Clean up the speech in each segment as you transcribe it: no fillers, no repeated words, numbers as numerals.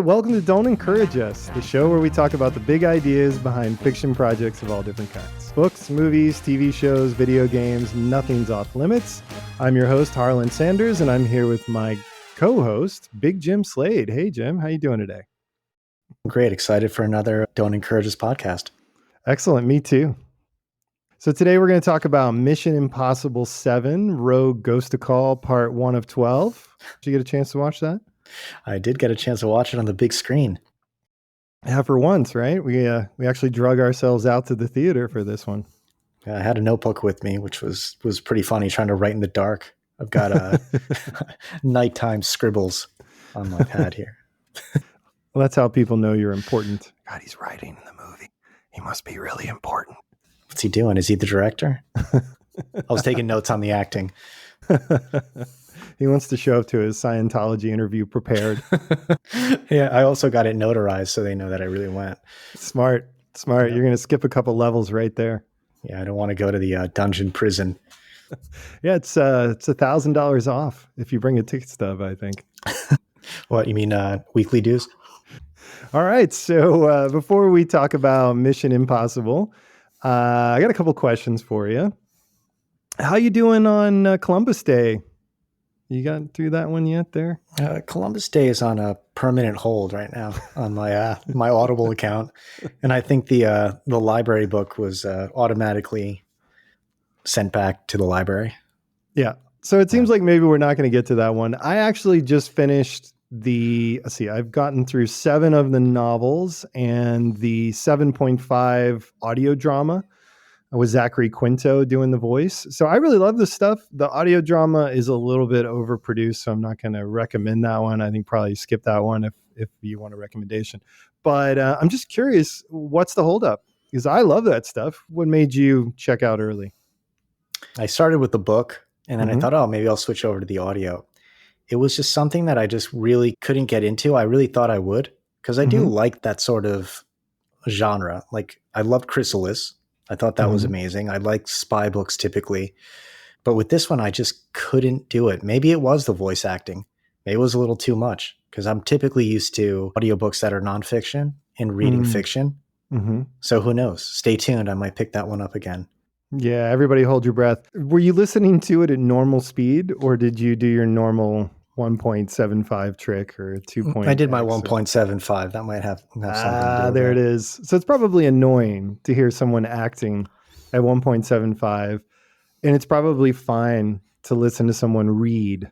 Welcome to Don't Encourage Us, the show where we talk about the big ideas behind fiction projects of all different kinds. Books, movies, TV shows, video games, nothing's off limits. I'm your host, Harlan Sanders, and I'm here with my co-host, Big Jim Slade. Hey, Jim, how you doing today? Great. Excited for another Don't Encourage Us podcast. Excellent. Me too. So today we're going to talk about Mission Impossible 7, Rogue Ghost to Call, part 1 of 12. Did you get a chance to watch that? I did get a chance to watch it on the big screen. Yeah, for once, right? We actually drug ourselves out to the theater for this one. I had a notebook with me, which was pretty funny, trying to write in the dark. I've got nighttime scribbles on my pad here. Well, that's how people know you're important. God, he's writing in the movie. He must be really important. What's he doing? Is he the director? I was taking notes on the acting. He wants to show up to his Scientology interview prepared. Yeah, I also got it notarized so they know that I really went. Smart. Yeah. You're going to skip a couple levels right there. Yeah, I don't want to go to the dungeon prison. Yeah, it's $1,000 off if you bring a ticket stub, I think. What, you mean weekly dues? All right. So before we talk about Mission Impossible, I got a couple questions for you. How you doing on Columbus Day? You got through that one yet there? Columbus Day is on a permanent hold right now on my my Audible account. And I think the library book was automatically sent back to the library. Yeah. So it seems like maybe we're not going to get to that one. I actually just finished I've gotten through 7 of the novels and the 7.5 audio drama with Zachary Quinto doing the voice. So I really love this stuff. The audio drama is a little bit overproduced, so I'm not going to recommend that one. I think probably skip that one if you want a recommendation. But I'm just curious, what's the holdup? Because I love that stuff. What made you check out early? I started with the book, and then I thought, maybe I'll switch over to the audio. It was just something that I just really couldn't get into. I really thought I would, because I do like that sort of genre. Like, I loved Chrysalis. I thought that was amazing. I like spy books typically. But with this one, I just couldn't do it. Maybe it was the voice acting. Maybe it was a little too much, because I'm typically used to audiobooks that are nonfiction and reading fiction. So who knows? Stay tuned. I might pick that one up again. Yeah, everybody hold your breath. Were you listening to it at normal speed, or did you do your normal 1.75 trick or 2. I did my 1.75. That might have something to do with there it is. So it's probably annoying to hear someone acting at 1.75, and it's probably fine to listen to someone read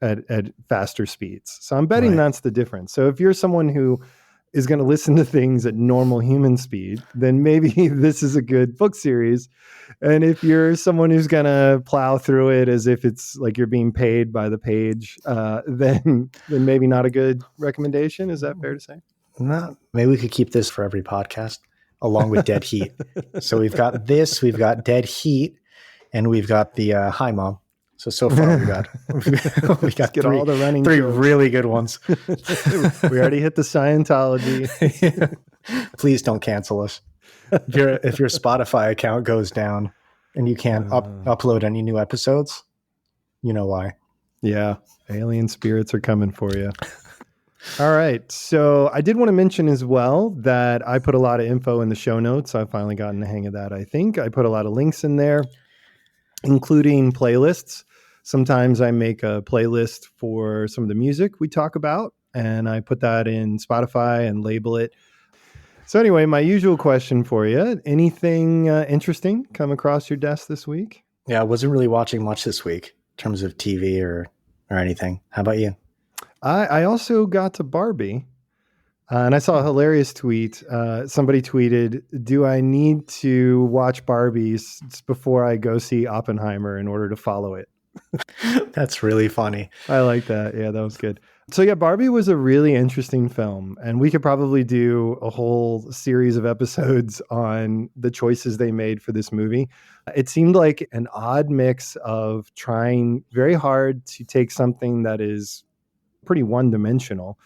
at faster speeds. So I'm betting that's the difference. So if you're someone who is going to listen to things at normal human speed, then maybe this is a good book series. And if you're someone who's going to plow through it as if it's like you're being paid by the page, then maybe not a good recommendation. Is that fair to say? No, maybe we could keep this for every podcast along with Dead Heat. So we've got this, we've got Dead Heat, and we've got the Hi Mom. So far we got all the running three really good ones. We already hit the Scientology. Please don't cancel us. If your Spotify account goes down and you can't upload any new episodes, you know why. Yeah, alien spirits are coming for you. All right. So I did want to mention as well that I put a lot of info in the show notes. I've finally gotten the hang of that, I think. I put a lot of links in there, including playlists. Sometimes I make a playlist for some of the music we talk about, and I put that in Spotify and label it. So anyway, my usual question for you, anything interesting come across your desk this week? Yeah, I wasn't really watching much this week in terms of TV or anything. How about you? I also got to Barbie, and I saw a hilarious tweet. Somebody tweeted, "Do I need to watch Barbie before I go see Oppenheimer in order to follow it?" That's really funny. I like that. Yeah, that was good. So yeah, Barbie was a really interesting film, and we could probably do a whole series of episodes on the choices they made for this movie. It seemed like an odd mix of trying very hard to take something that is pretty one-dimensional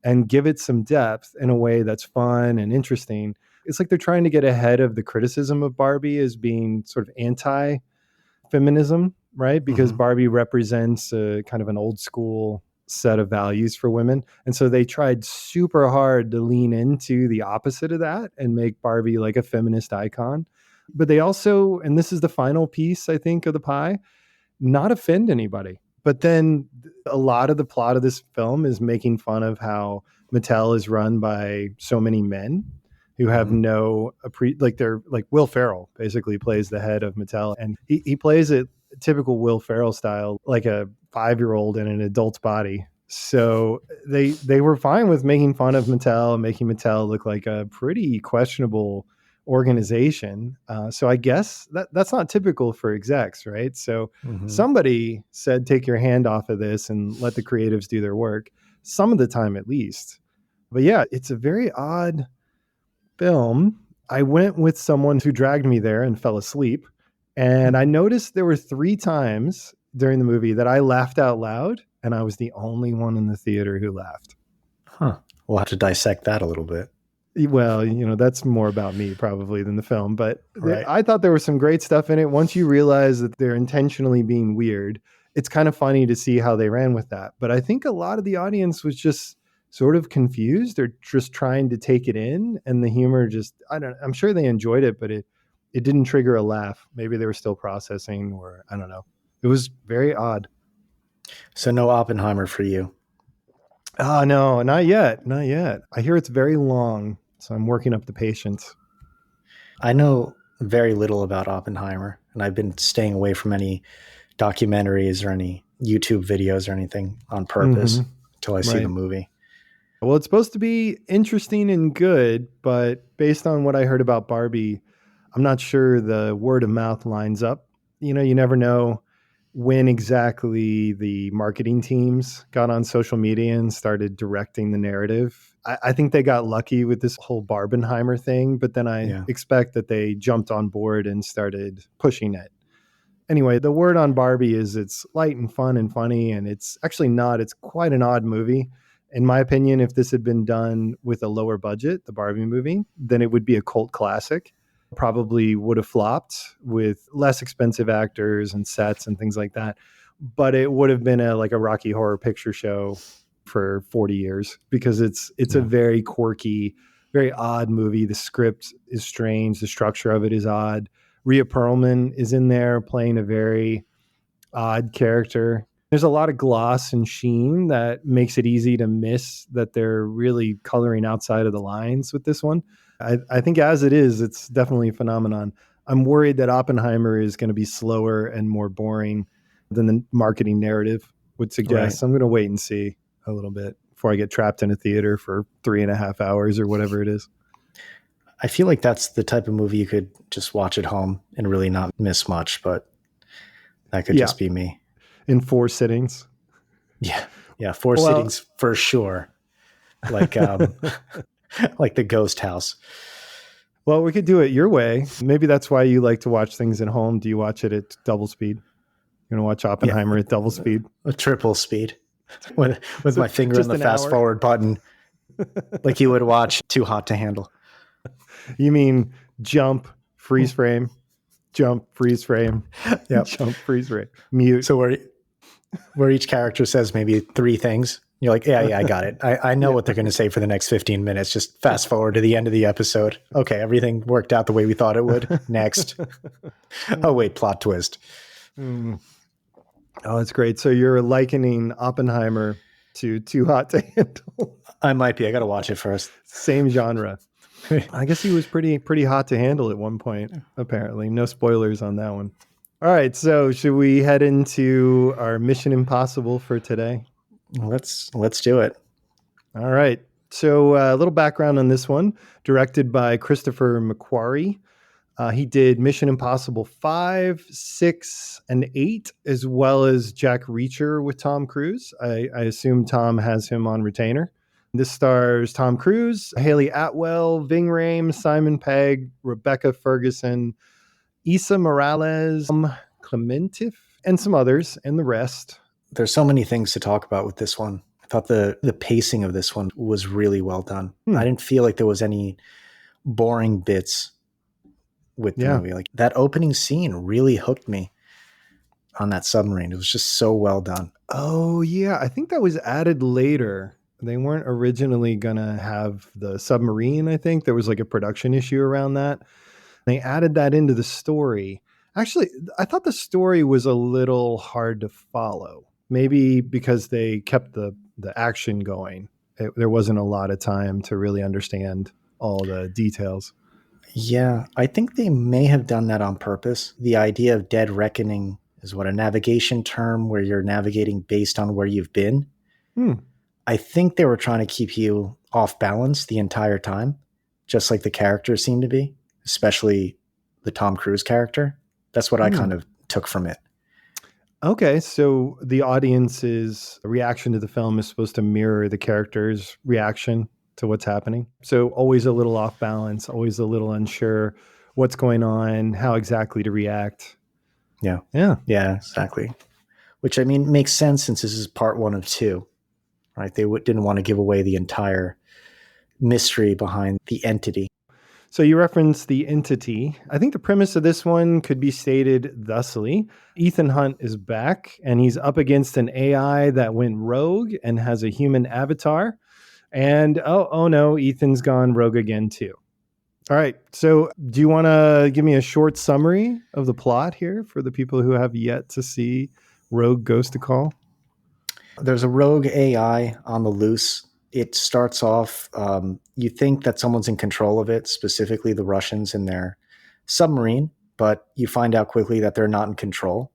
and give it some depth in a way that's fun and interesting. It's like they're trying to get ahead of the criticism of Barbie as being sort of anti-feminism, right? Because Barbie represents a kind of an old school set of values for women. And so they tried super hard to lean into the opposite of that and make Barbie like a feminist icon. But they also, and this is the final piece, I think, of the pie, not offend anybody. But then a lot of the plot of this film is making fun of how Mattel is run by so many men who have they're like Will Ferrell basically plays the head of Mattel, and he plays it typical Will Ferrell style, like a 5-year-old in an adult's body. So they were fine with making fun of Mattel and making Mattel look like a pretty questionable organization. So I guess that's not typical for execs, right? So somebody said, take your hand off of this and let the creatives do their work some of the time at least. But yeah, it's a very odd film. I went with someone who dragged me there and fell asleep. And I noticed there were 3 times during the movie that I laughed out loud, and I was the only one in the theater who laughed. Huh. We'll have to dissect that a little bit. Well, that's more about me probably than the film, but Right. I thought there was some great stuff in it. Once you realize that they're intentionally being weird, it's kind of funny to see how they ran with that. But I think a lot of the audience was just sort of confused or just trying to take it in, and the humor just, I'm sure they enjoyed it, but it didn't trigger a laugh. Maybe they were still processing, or I don't know. It was very odd. So no Oppenheimer for you. Oh, no, not yet. Not yet. I hear it's very long, so I'm working up the patience. I know very little about Oppenheimer, and I've been staying away from any documentaries or any YouTube videos or anything on purpose until I see the movie. Well, it's supposed to be interesting and good, but based on what I heard about Barbie, I'm not sure the word of mouth lines up. You never know when exactly the marketing teams got on social media and started directing the narrative. I think they got lucky with this whole Barbenheimer thing, but then I expect that they jumped on board and started pushing it. Anyway, the word on Barbie is it's light and fun and funny, and it's actually not. It's quite an odd movie. In my opinion, if this had been done with a lower budget, the Barbie movie, then it would be a cult classic. Probably would have flopped with less expensive actors and sets and things like that. But it would have been like a Rocky Horror Picture Show for 40 years because it's a very quirky, very odd movie. The script is strange. The structure of it is odd. Rhea Perlman is in there playing a very odd character. There's a lot of gloss and sheen that makes it easy to miss that they're really coloring outside of the lines with this one. I think as it is, it's definitely a phenomenon. I'm worried that Oppenheimer is going to be slower and more boring than the marketing narrative would suggest. Right. I'm going to wait and see a little bit before I get trapped in a theater for 3.5 hours or whatever it is. I feel like that's the type of movie you could just watch at home and really not miss much, but that could just be me. In 4 sittings. Yeah. 4 sittings for sure. Like, like the Ghost House. Well, we could do it your way. Maybe that's why you like to watch things at home. Do you watch it at double speed? You're going to watch Oppenheimer at double speed? A triple speed. With my finger on the fast forward button. Like you would watch Too Hot to Handle. You mean jump, freeze frame, jump, freeze frame, jump, freeze frame, mute. So where each character says maybe 3 things. You're like, yeah, I got it. I know what they're going to say for the next 15 minutes. Just fast forward to the end of the episode. Okay, everything worked out the way we thought it would. Next. Oh, wait, plot twist. Oh, that's great. So you're likening Oppenheimer to Too Hot to Handle. I might be. I got to watch it first. Same genre. I guess he was pretty hot to handle at one point, apparently. No spoilers on that one. All right, so should we head into our Mission Impossible for today? Let's do it. All right. So a little background on this one, directed by Christopher McQuarrie. He did Mission Impossible 5, 6, and 8, as well as Jack Reacher with Tom Cruise. I assume Tom has him on retainer. This stars Tom Cruise, Haley Atwell, Ving Rhames, Simon Pegg, Rebecca Ferguson, Issa Morales, Clementif, and some others, and the rest. There's so many things to talk about with this one. I thought the pacing of this one was really well done. I didn't feel like there was any boring bits with the movie. Like that opening scene really hooked me. on that submarine. It was just so well done. Oh, yeah. I think that was added later. They weren't originally going to have the submarine, I think. There was like a production issue around that. They added that into the story. Actually, I thought the story was a little hard to follow. Maybe because they kept the action going. There wasn't a lot of time to really understand all the details. Yeah, I think they may have done that on purpose. The idea of dead reckoning is what, a navigation term where you're navigating based on where you've been. Hmm. I think they were trying to keep you off balance the entire time, just like the characters seem to be, especially the Tom Cruise character. That's what I kind of took from it. Okay, so the audience's reaction to the film is supposed to mirror the character's reaction to what's happening. So always a little off balance, always a little unsure what's going on, how exactly to react. Yeah. Yeah. Yeah, exactly. Which, I mean, makes sense since this is part 1 of 2, right? They didn't want to give away the entire mystery behind the entity. So you referenced the entity. I think the premise of this one could be stated thusly. Ethan Hunt is back and he's up against an AI that went rogue and has a human avatar. And oh no, Ethan's gone rogue again too. All right. So do you want to give me a short summary of the plot here for the people who have yet to see Rogue Ghost to Call? There's a rogue AI on the loose. It starts off, you think that someone's in control of it, specifically the Russians in their submarine, but you find out quickly that they're not in control.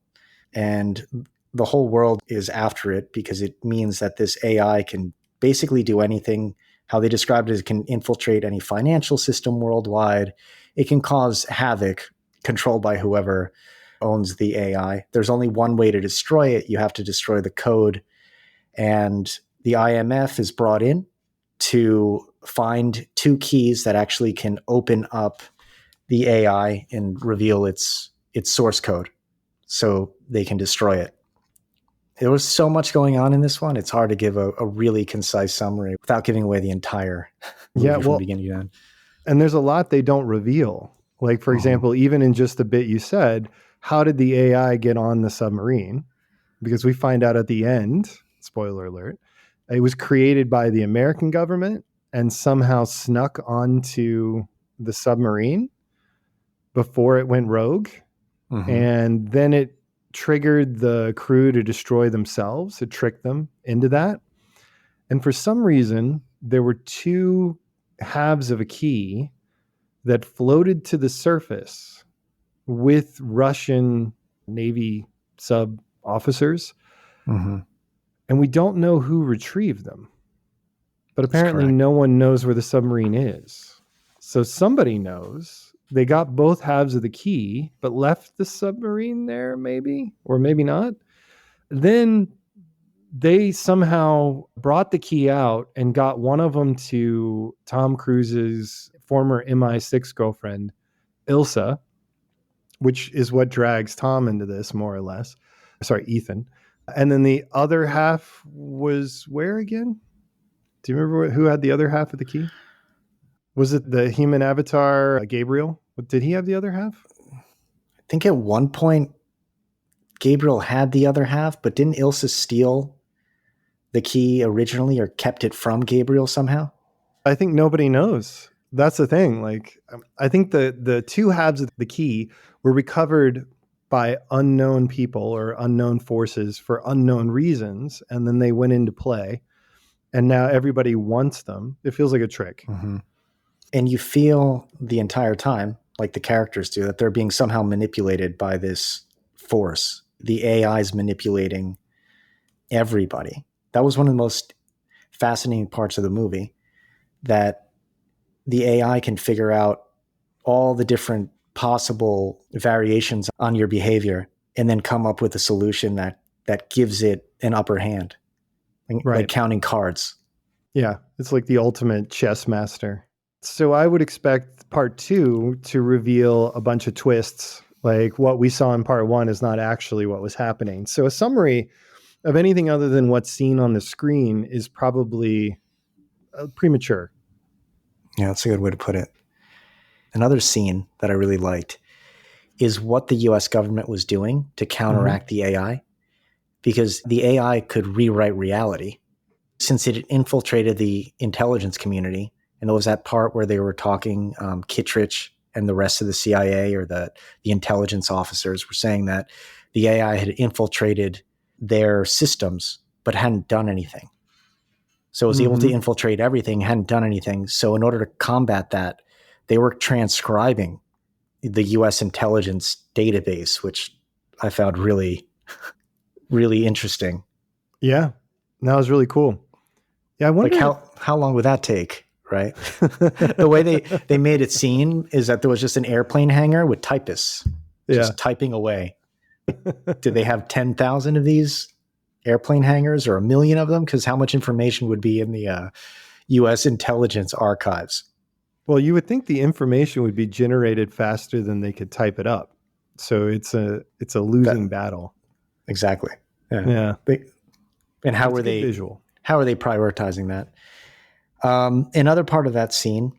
And the whole world is after it because it means that this AI can basically do anything. How they described it is it can infiltrate any financial system worldwide. It can cause havoc, controlled by whoever owns the AI. There's only one way to destroy it. You have to destroy the code. And the IMF is brought in to find 2 keys that actually can open up the AI and reveal its source code so they can destroy it. There was so much going on in this one. It's hard to give a really concise summary without giving away the entire movie from beginning to end. And there's a lot they don't reveal. Like, for example, even in just the bit you said, how did the AI get on the submarine? Because we find out at the end, spoiler alert, it was created by the American government and somehow snuck onto the submarine before it went rogue. And then it triggered the crew to destroy themselves. It tricked them into that. And for some reason, there were 2 halves of a key that floated to the surface with Russian Navy sub officers. And we don't know who retrieved them. But apparently no one knows where the submarine is. So somebody knows. They got both halves of the key, but left the submarine there, maybe, or maybe not. Then they somehow brought the key out and got one of them to Tom Cruise's former MI6 girlfriend, Ilsa, which is what drags Tom into this, more or less. Sorry, Ethan. And then the other half was where again? Do you remember who had the other half of the key? Was it the human avatar, Gabriel? Did he have the other half? I think at one point, Gabriel had the other half, but didn't Ilsa steal the key originally or kept it from Gabriel somehow? I think nobody knows. That's the thing. Like, I think the 2 halves of the key were recovered by unknown people or unknown forces for unknown reasons. And then they went into play. And now everybody wants them. It feels like a trick. And you feel the entire time, like the characters do, that they're being somehow manipulated by this force. The AI is manipulating everybody. That was one of the most fascinating parts of the movie, that the AI can figure out all the different possible variations on your behavior and then come up with a solution that gives it an upper hand, like counting cards. Yeah, it's like the ultimate chess master. So I would expect part 2 to reveal a bunch of twists. Like what we saw in part 1 is not actually what was happening. So a summary of anything other than what's seen on the screen is probably premature. Yeah, that's a good way to put it. Another scene that I really liked is what the US government was doing to counteract the AI, because the AI could rewrite reality. Since it infiltrated the intelligence community, and there was that part where they were talking, Kittredge and the rest of the CIA or the intelligence officers were saying that the AI had infiltrated their systems but hadn't done anything. So it was able to infiltrate everything, hadn't done anything. So in order to combat that, they were transcribing the US intelligence database, which I found really, really interesting. Yeah, that was really cool. Yeah, I wonder like how long would that take, right? The way they made it seem is that there was just an airplane hangar with typists just typing away. Did they have 10,000 of these airplane hangars or 1 million of them? Because how much information would be in the U.S. intelligence archives? Well, you would think the information would be generated faster than they could type it up. So it's a losing battle. Exactly. Yeah. And how were they prioritizing that? Another part of that scene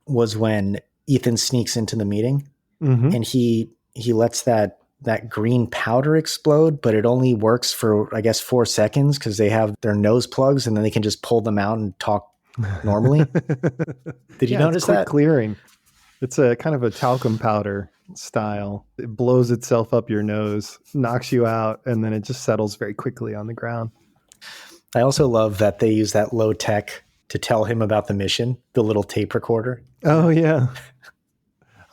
was when Ethan sneaks into the meeting and he lets that green powder explode, but it only works for, I guess, 4 seconds because they have their nose plugs and then they can just pull them out and talk normally. Did you notice that? Clearing. It's a kind of a talcum powder style. It blows itself up your nose, knocks you out, and then it just settles very quickly on the ground. I also love that they use that low tech to tell him about the mission, the little tape recorder. Oh, yeah.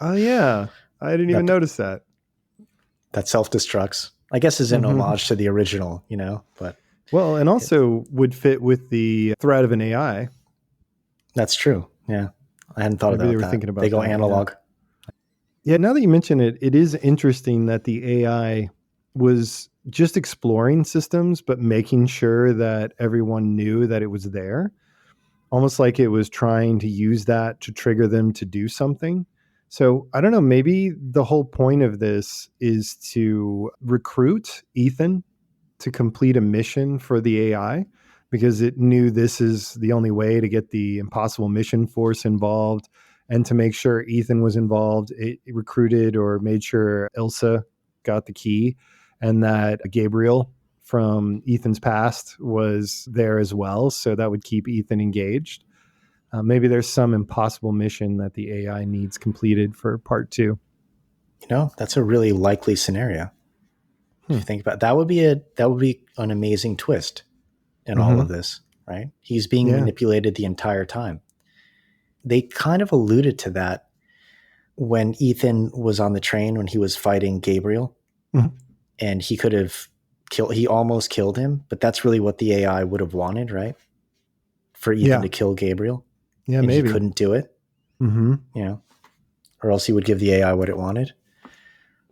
Oh, yeah. I didn't even notice that. That self-destructs. I guess is an homage to the original, but. Well, and also would fit with the threat of an AI. That's true. Yeah. I hadn't thought about that. They were thinking about they go analog. Yeah, now that you mention it, it is interesting that the AI was just exploring systems, but making sure that everyone knew that it was there. Almost like it was trying to use that to trigger them to do something. So I don't know, maybe the whole point of this is to recruit Ethan to complete a mission for the AI, because it knew this is the only way to get the Impossible Mission Force involved, and to make sure Ethan was involved, it recruited or made sure Ilsa got the key, and that Gabriel from Ethan's past was there as well. So that would keep Ethan engaged. Maybe there's some impossible mission that the AI needs completed for part 2. That's a really likely scenario. If you think about it, that would be an amazing twist in all of this, right? He's being manipulated the entire time. They kind of alluded to that when Ethan was on the train when he was fighting Gabriel, and he could have he almost killed him, but that's really what the AI would have wanted, right? For Ethan to kill Gabriel. Yeah, and maybe he couldn't do it. Or else he would give the AI what it wanted.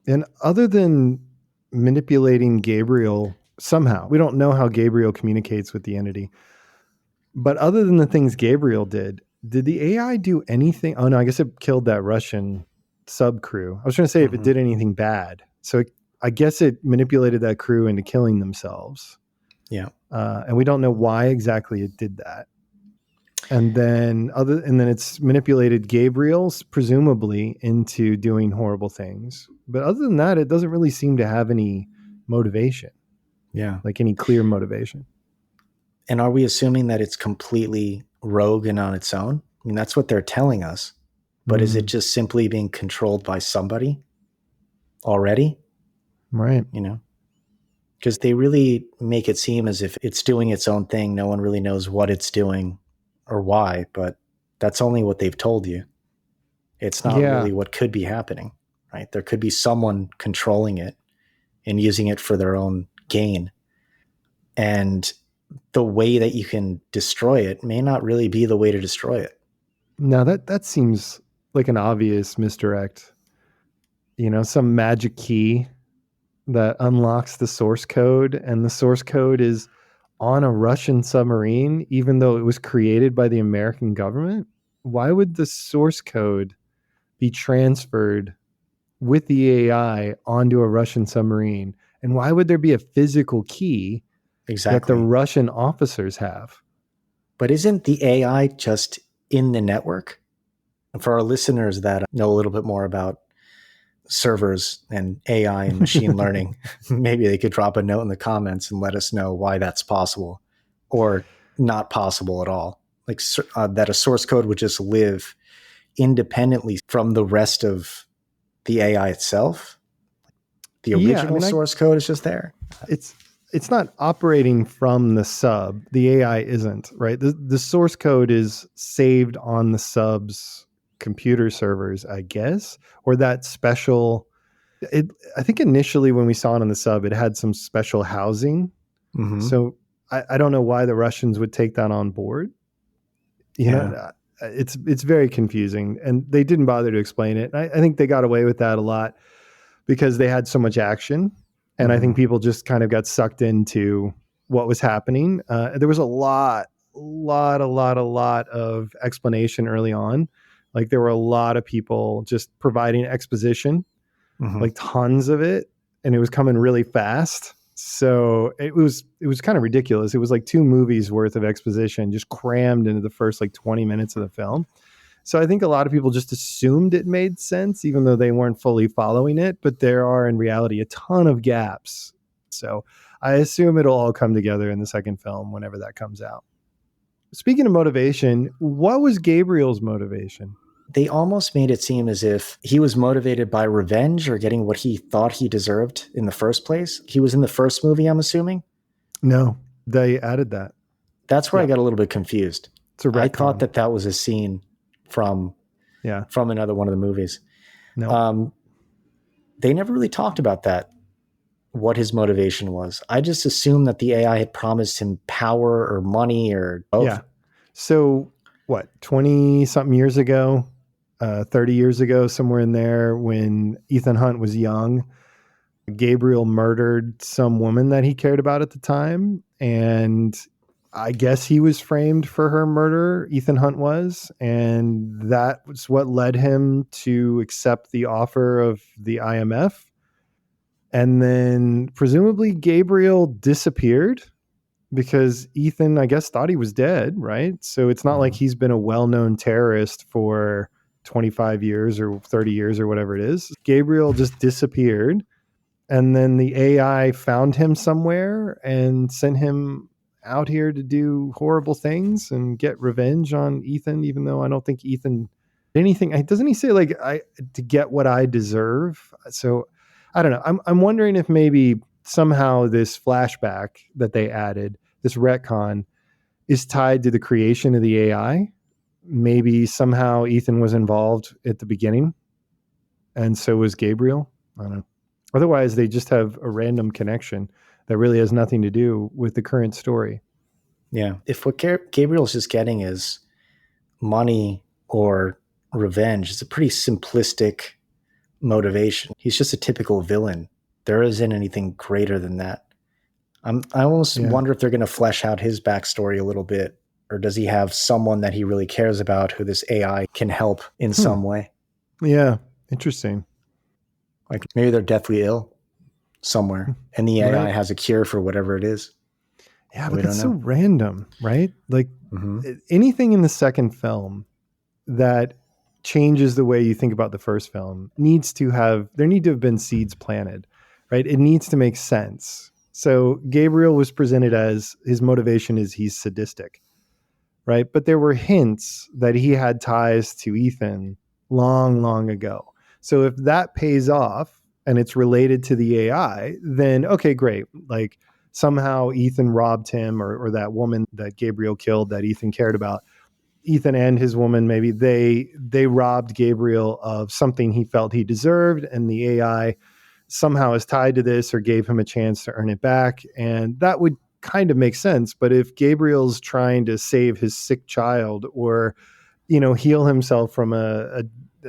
And other than manipulating Gabriel somehow, we don't know how Gabriel communicates with the entity, but other than the things Gabriel did the AI do anything? Oh no, I guess it killed that Russian sub crew. I was trying to say if it did anything bad. So I guess it manipulated that crew into killing themselves. Yeah. And we don't know why exactly it did that. And then it's manipulated Gabriel's presumably into doing horrible things. But other than that, it doesn't really seem to have any motivation. Yeah. Like any clear motivation. And are we assuming that it's completely rogue and on its own? I mean, that's what they're telling us. But is it just simply being controlled by somebody already? Right. Because they really make it seem as if it's doing its own thing. No one really knows what it's doing or why, but that's only what they've told you. It's not really what could be happening, right? There could be someone controlling it and using it for their own gain. And the way that you can destroy it may not really be the way to destroy it. Now that seems like an obvious misdirect. Some magic key that unlocks the source code, and the source code is on a Russian submarine, even though it was created by the American government. Why would the source code be transferred with the AI onto a Russian submarine? And why would there be a physical key that the Russian officers have? But isn't the AI just in the network? For our listeners that know a little bit more about servers and AI and machine learning, maybe they could drop a note in the comments and let us know why that's possible or not possible at all. Like that a source code would just live independently from the rest of the AI itself. The original source code is just there. It's not operating from the sub. The AI isn't, right? The source code is saved on the sub's computer servers, I guess, or that special. I think initially when we saw it on the sub, it had some special housing. Mm-hmm. So I don't know why the Russians would take that on board. You know, it's very confusing, and they didn't bother to explain it. I think they got away with that a lot because they had so much action. And I think people just kind of got sucked into what was happening. There was a lot of explanation early on. Like there were a lot of people just providing exposition, like tons of it, and it was coming really fast. So it was kind of ridiculous. It was like 2 movies worth of exposition just crammed into the first like 20 minutes of the film. So I think a lot of people just assumed it made sense, even though they weren't fully following it. But there are, in reality, a ton of gaps. So I assume it'll all come together in the second film whenever that comes out. Speaking of motivation, what was Gabriel's motivation? They almost made it seem as if he was motivated by revenge or getting what he thought he deserved in the first place. He was in the first movie, I'm assuming? No, they added that. That's where I got a little bit confused. I thought that was a scene from another one of the movies. No. They never really talked about that, what his motivation was. I just assumed that the AI had promised him power or money or both. Yeah. So what, 20 something years ago, 30 years ago, somewhere in there, when Ethan Hunt was young, Gabriel murdered some woman that he cared about at the time. And I guess he was framed for her murder, Ethan Hunt was, and that was what led him to accept the offer of the IMF. And then presumably Gabriel disappeared because Ethan, I guess, thought he was dead, right? So it's not like he's been a well-known terrorist for 25 years or 30 years or whatever it is. Gabriel just disappeared, and then the AI found him somewhere and sent him out here to do horrible things and get revenge on Ethan, even though I don't think Ethan did anything. Doesn't he say like to get what I deserve? So I don't know. I'm wondering if maybe somehow this flashback that they added, this retcon, is tied to the creation of the AI. Maybe somehow Ethan was involved at the beginning, and so was Gabriel. I don't know. Otherwise, they just have a random connection that really has nothing to do with the current story. Yeah. If what Gabriel's just getting is money or revenge, it's a pretty simplistic motivation. He's just a typical villain. There isn't anything greater than that. I almost wonder if they're going to flesh out his backstory a little bit, or does he have someone that he really cares about who this AI can help in some way? Yeah. Interesting. Like maybe they're deathly ill somewhere and the AI has a cure for whatever it is. Yeah, but it's so random, right? Like anything in the second film that changes the way you think about the first film needs to have been seeds planted, right? It needs to make sense. So Gabriel was presented as his motivation is he's sadistic, right? But there were hints that he had ties to Ethan long, long ago. So if that pays off and it's related to the AI, then okay, great. Like somehow Ethan robbed him, or that woman that Gabriel killed that Ethan cared about. Ethan and his woman, maybe they robbed Gabriel of something he felt he deserved, and the AI somehow is tied to this or gave him a chance to earn it back. And that would kind of make sense. But if Gabriel's trying to save his sick child or, heal himself from a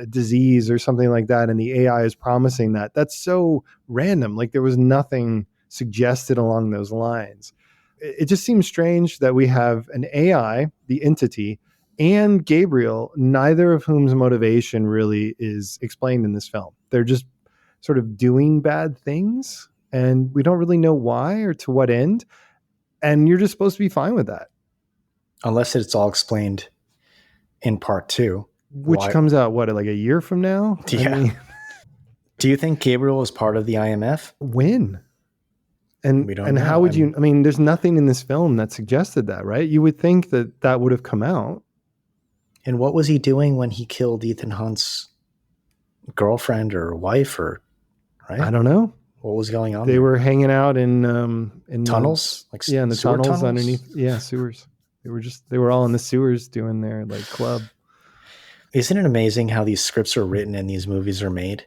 disease or something like that, and the AI is promising that, that's so random. Like there was nothing suggested along those lines. It just seems strange that we have an AI, the entity, and Gabriel, neither of whom's motivation really is explained in this film. They're just sort of doing bad things, and we don't really know why or to what end. And you're just supposed to be fine with that. Unless it's all explained in part 2. Which comes out, what, like a year from now? Yeah. Do you think Gabriel was part of the IMF? When? And We don't and know. how would you? I mean, there's nothing in this film that suggested that, right? You would think that would have come out. And what was he doing when he killed Ethan Hunt's girlfriend or wife, or right? I don't know. What was going on? They were hanging out in tunnels, in the tunnels underneath. Yeah, sewers. They were all in the sewers doing their like club. Isn't it amazing how these scripts are written and these movies are made?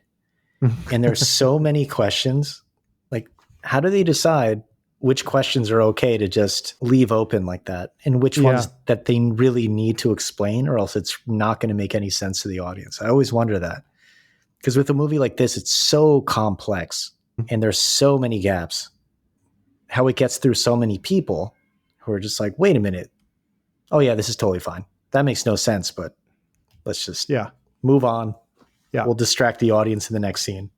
And there's so many questions. Like, how do they decide which questions are okay to just leave open like that, and which ones that they really need to explain, or else it's not going to make any sense to the audience? I always wonder that, because with a movie like this, it's so complex and there's so many gaps. How it gets through so many people who are just like, wait a minute. Oh yeah, this is totally fine. That makes no sense, but let's just move on. Yeah. We'll distract the audience in the next scene.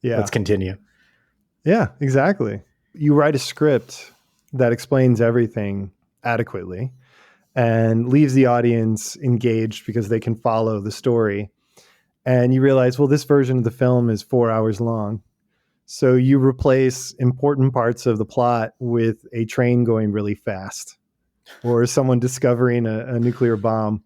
Yeah. Let's continue. Yeah, exactly. You write a script that explains everything adequately and leaves the audience engaged because they can follow the story. And you realize, well, this version of the film is 4 hours long. So you replace important parts of the plot with a train going really fast or someone discovering a nuclear bomb.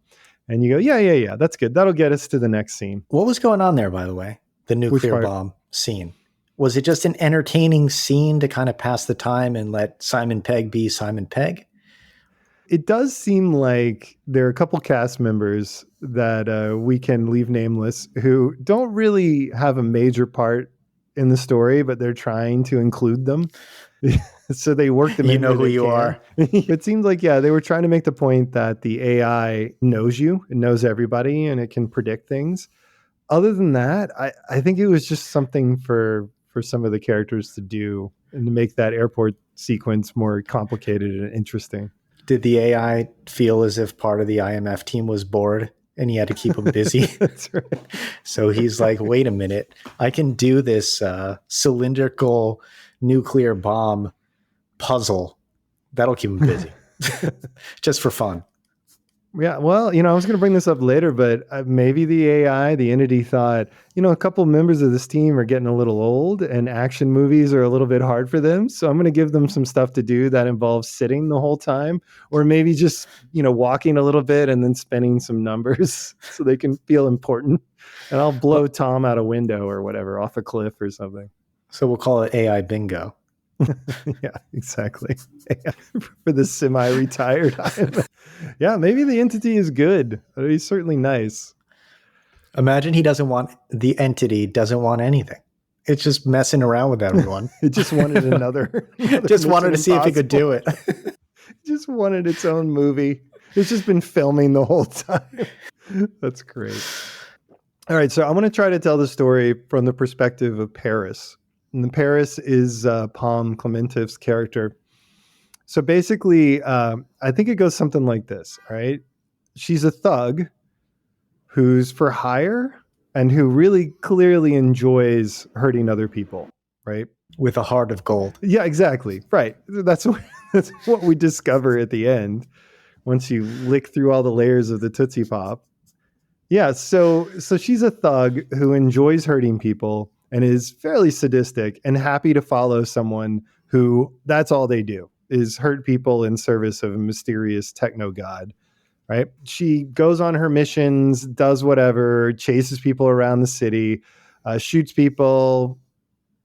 And you go, yeah, that's good. That'll get us to the next scene. What was going on there, by the way? The nuclear bomb scene. Was it just an entertaining scene to kind of pass the time and let Simon Pegg be Simon Pegg? It does seem like there are a couple cast members that we can leave nameless who don't really have a major part in the story, but they're trying to include them. So they work them in. You know who you are. It seems like, they were trying to make the point that the AI knows you, it knows everybody, and it can predict things. Other than that, I think it was just something for some of the characters to do and to make that airport sequence more complicated and interesting. Did the AI feel as if part of the IMF team was bored and he had to keep them busy? That's right. So he's like, wait a minute, I can do this cylindrical nuclear bomb puzzle. That'll keep him busy. Just for fun. Yeah, well, I was going to bring this up later, but maybe the AI, the entity thought, a couple members of this team are getting a little old and action movies are a little bit hard for them. So I'm going to give them some stuff to do that involves sitting the whole time, or maybe just, walking a little bit and then spinning some numbers so they can feel important. And I'll blow Tom out a window or whatever, off a cliff or something. So we'll call it AI bingo. Yeah, exactly. For the semi-retired. Yeah, maybe the entity is good. He's certainly nice. Imagine the entity doesn't want anything. It's just messing around with everyone. It just wanted another just wanted to see if it could do it. Just wanted its own movie. It's just been filming the whole time. That's great. All right, so I'm going to try to tell the story from the perspective of Paris. And Paris is Palm Clementif's character. So basically, I think it goes something like this, right? She's a thug who's for hire and who really clearly enjoys hurting other people, right? With a heart of gold. Yeah, exactly. Right. That's what we discover at the end once you lick through all the layers of the Tootsie Pop. Yeah, so she's a thug who enjoys hurting people and is fairly sadistic and happy to follow someone who that's all they do is hurt people in service of a mysterious techno god, right? She goes on her missions, does whatever, chases people around the city, shoots people.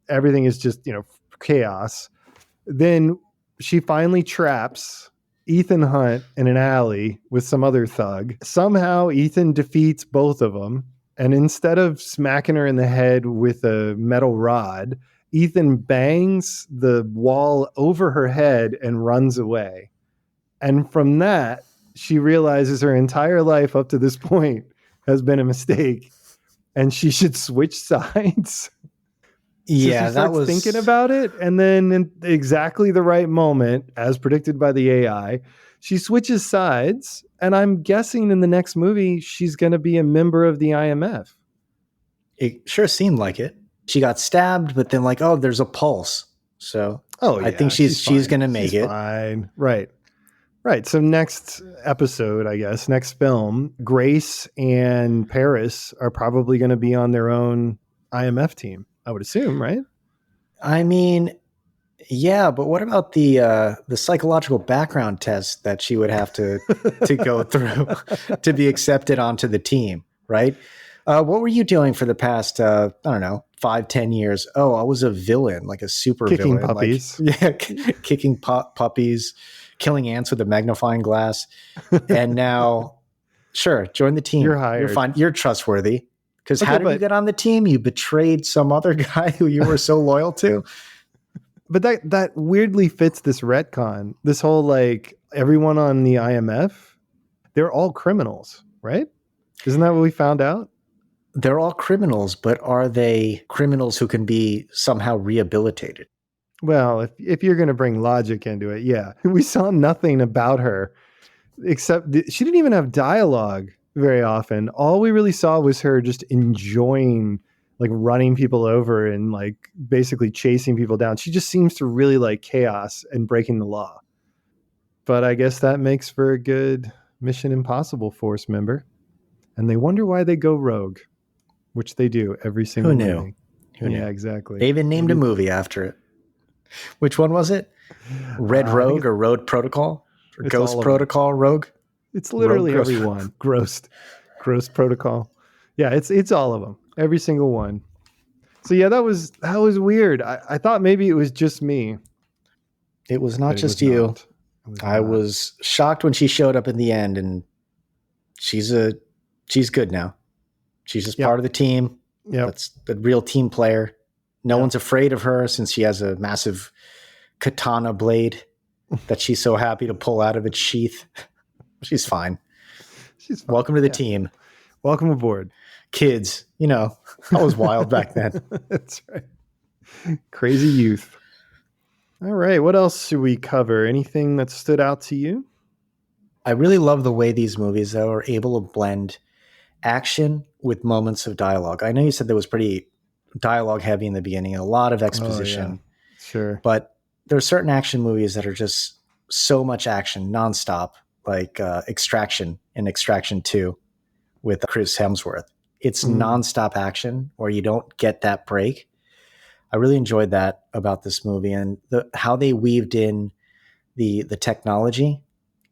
Everything is just, chaos. Then she finally traps Ethan Hunt in an alley with some other thug. Somehow Ethan defeats both of them. And instead of smacking her in the head with a metal rod, Ethan bangs the wall over her head and runs away. And from that, she realizes her entire life up to this point has been a mistake and she should switch sides. Yeah, so that was thinking about it. And then in exactly the right moment, as predicted by the AI, she switches sides. And I'm guessing in the next movie, she's going to be a member of the IMF. It sure seemed like it. She got stabbed, but then there's a pulse. So I think she's going to make it. Fine. Right. So next episode, I guess, next film, Grace and Paris are probably going to be on their own IMF team, I would assume, right? I mean, yeah, but what about the psychological background test that she would have to go through to be accepted onto the team, right? What were you doing for the past I don't know, 5-10 years? Oh, I was a villain, like a super Kicking villain, puppies. like yeah, kicking puppies, killing ants with a magnifying glass, and now, sure, join the team. You're hired. You're fine. You're trustworthy. Because Okay, how did you get on the team? You betrayed some other guy who you were so loyal to. But that weirdly fits this retcon. This whole like everyone on the IMF, they're all criminals, right? Isn't that what we found out? They're all criminals, but are they criminals who can be somehow rehabilitated? Well, if you're going to bring logic into it, yeah. We saw nothing about her except she didn't even have dialogue very often. All we really saw was her just enjoying like running people over and like basically chasing people down. She just seems to really like chaos and breaking the law. But I guess that makes for a good Mission Impossible Force member. And they wonder why they go rogue, which they do every single Who knew? movie. Who knew? Yeah, exactly. They even named a movie after it. Which one was it? Red Rogue or Road Protocol? Or Ghost Protocol Rogue? It's literally Rogue, everyone. Gross Protocol. Yeah, it's all of them. Every single one. So yeah, that was weird. I thought maybe it was just me. It was not just you. I was shocked when she showed up in the end, and she's good now. She's just part of the team. Yeah, that's the real team player. No one's afraid of her since she has a massive katana blade that she's so happy to pull out of its sheath. She's fine. She's fine. Welcome to the team. Welcome aboard. Kids, I was wild back then. That's right. Crazy youth. All right. What else should we cover? Anything that stood out to you? I really love the way these movies, though, are able to blend action with moments of dialogue. I know you said there was pretty dialogue heavy in the beginning, a lot of exposition. Oh, yeah. Sure. But there are certain action movies that are just so much action nonstop, like Extraction and Extraction 2 with Chris Hemsworth. It's nonstop action where you don't get that break. I really enjoyed that about this movie, and how they weaved in the technology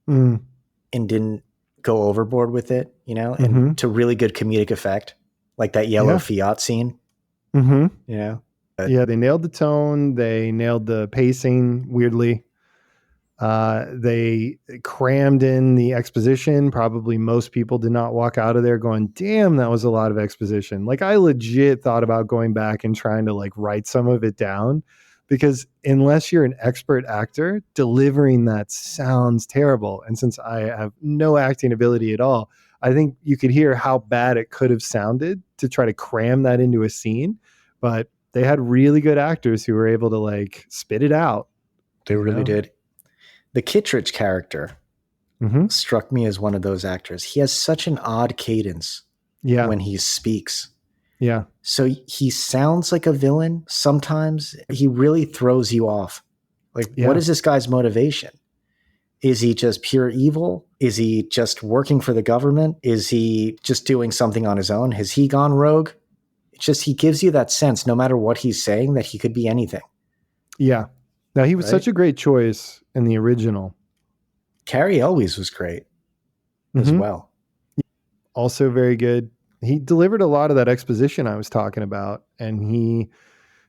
and didn't go overboard with it, and to really good comedic effect, like that yellow Fiat scene. Yeah, they nailed the tone. They nailed the pacing weirdly. They crammed in the exposition. Probably most people did not walk out of there going, damn, that was a lot of exposition. Like I legit thought about going back and trying to like write some of it down, because unless you're an expert actor, delivering that sounds terrible. And since I have no acting ability at all, I think you could hear how bad it could have sounded to try to cram that into a scene. But they had really good actors who were able to like spit it out. They really did. The Kittredge character struck me as one of those actors. He has such an odd cadence when he speaks. Yeah. So he sounds like a villain. Sometimes he really throws you off. Like, what is this guy's motivation? Is he just pure evil? Is he just working for the government? Is he just doing something on his own? Has he gone rogue? It's just, he gives you that sense, no matter what he's saying, that he could be anything. Yeah. Now, he was such a great choice in the original. Cary Elwes was great as well. Also very good. He delivered a lot of that exposition I was talking about, and he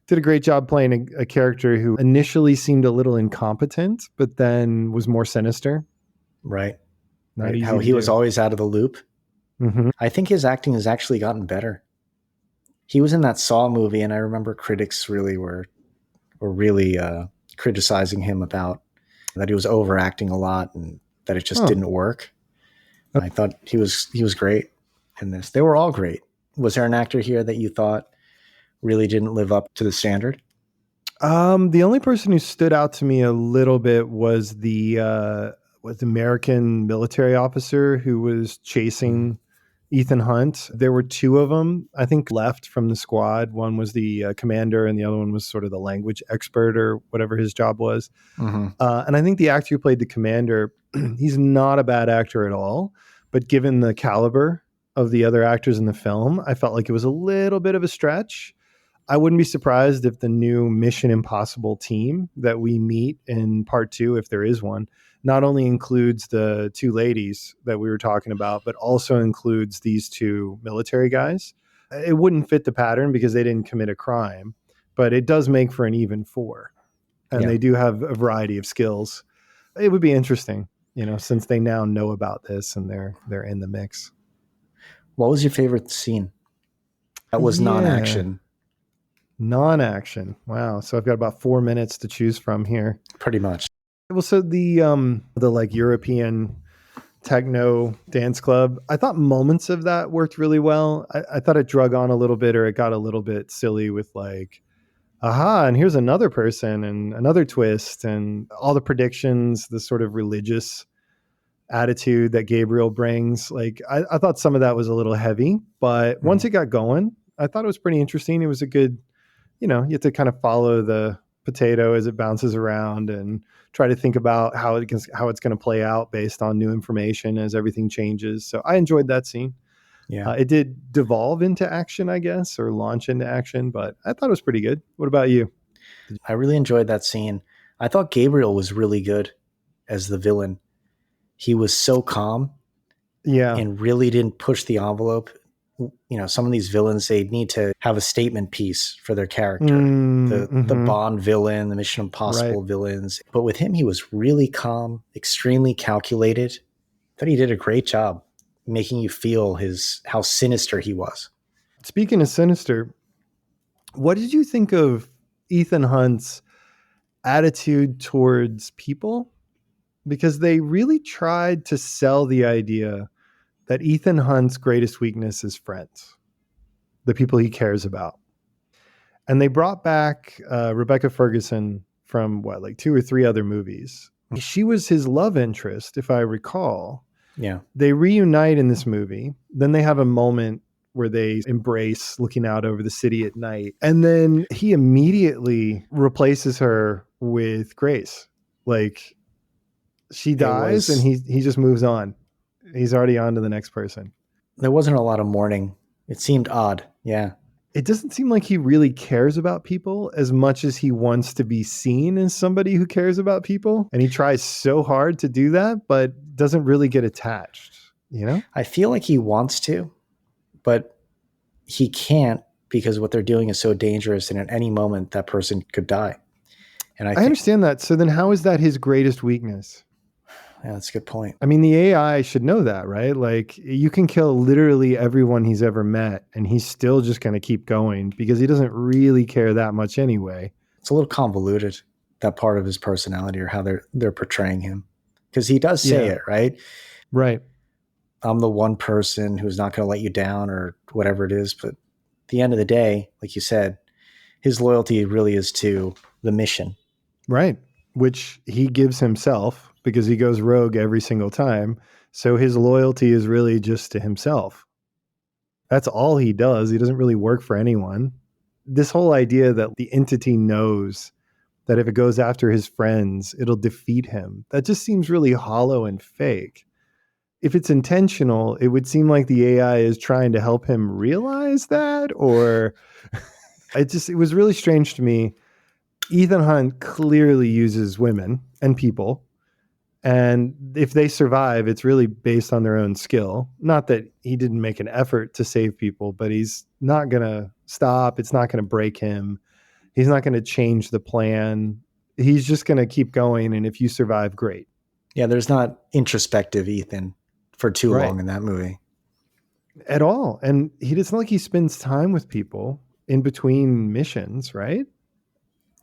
did a great job playing a character who initially seemed a little incompetent, but then was more sinister. Right. How he was always out of the loop. I think his acting has actually gotten better. He was in that Saw movie, and I remember critics really were really criticizing him about that he was overacting a lot and that it just didn't work. I thought he was great in this. They were all great. Was there an actor here that you thought really didn't live up to the standard? The only person who stood out to me a little bit was the American military officer who was chasing Ethan Hunt. There were two of them, I think, left from the squad. One was the commander, and the other one was sort of the language expert or whatever his job was. And I think the actor who played the commander, he's not a bad actor at all. But given the caliber of the other actors in the film, I felt like it was a little bit of a stretch. I wouldn't be surprised if the new Mission Impossible team that we meet in part 2, if there is one, not only includes the 2 ladies that we were talking about, but also includes these 2 military guys. It wouldn't fit the pattern because they didn't commit a crime, but it does make for an even 4. And they do have a variety of skills. It would be interesting, since they now know about this and they're in the mix. What was your favorite scene? That was non-action. Non-action. Wow. So I've got about 4 minutes to choose from here. Pretty much. Well, so the like European techno dance club, I thought moments of that worked really well. I thought it drug on a little bit, or it got a little bit silly with like, aha, and here's another person and another twist and all the predictions, the sort of religious attitude that Gabriel brings. Like I thought some of that was a little heavy, but once it got going, I thought it was pretty interesting. It was a good, you have to kind of follow the potato as it bounces around and try to think about how it's going to play out based on new information as everything changes. So I enjoyed that scene. Yeah. It did devolve into action, I guess, or launch into action, but I thought it was pretty good. What about you? I really enjoyed that scene. I thought Gabriel was really good as the villain. He was so calm, and really didn't push the envelope. Some of these villains, they need to have a statement piece for their character. The Bond villain, the Mission Impossible villains. But with him, he was really calm, extremely calculated. I thought he did a great job making you feel how sinister he was. Speaking of sinister, what did you think of Ethan Hunt's attitude towards people? Because they really tried to sell the idea that Ethan Hunt's greatest weakness is friends, the people he cares about. And they brought back Rebecca Ferguson from 2 or 3 other movies. She was his love interest, if I recall. Yeah. They reunite in this movie. Then they have a moment where they embrace looking out over the city at night. And then he immediately replaces her with Grace. Like, she dies and he just moves on. He's already on to the next person. There wasn't a lot of mourning. It seemed odd. Yeah. It doesn't seem like he really cares about people as much as he wants to be seen as somebody who cares about people. And he tries so hard to do that, but doesn't really get attached, I feel like he wants to, but he can't, because what they're doing is so dangerous. And at any moment that person could die. And I understand that. So then how is that his greatest weakness? Yeah, that's a good point. I mean, the AI should know that, right? Like, you can kill literally everyone he's ever met, and he's still just going to keep going because he doesn't really care that much anyway. It's a little convoluted, that part of his personality, or how they're portraying him, because he does say it, right? Right. I'm the one person who's not going to let you down, or whatever it is. But at the end of the day, like you said, his loyalty really is to the mission. Right. Which he gives himself, because he goes rogue every single time. So his loyalty is really just to himself. That's all he does. He doesn't really work for anyone. This whole idea that the entity knows that if it goes after his friends, it'll defeat him, that just seems really hollow and fake. If it's intentional, it would seem like the AI is trying to help him realize that, or it was really strange to me. Ethan Hunt clearly uses women and people. And if they survive, it's really based on their own skill. Not that he didn't make an effort to save people, but he's not going to stop. It's not going to break him. He's not going to change the plan. He's just going to keep going. And if you survive, great. Yeah, there's not introspective Ethan for too long in that movie. At all. And it's not like he spends time with people in between missions, right?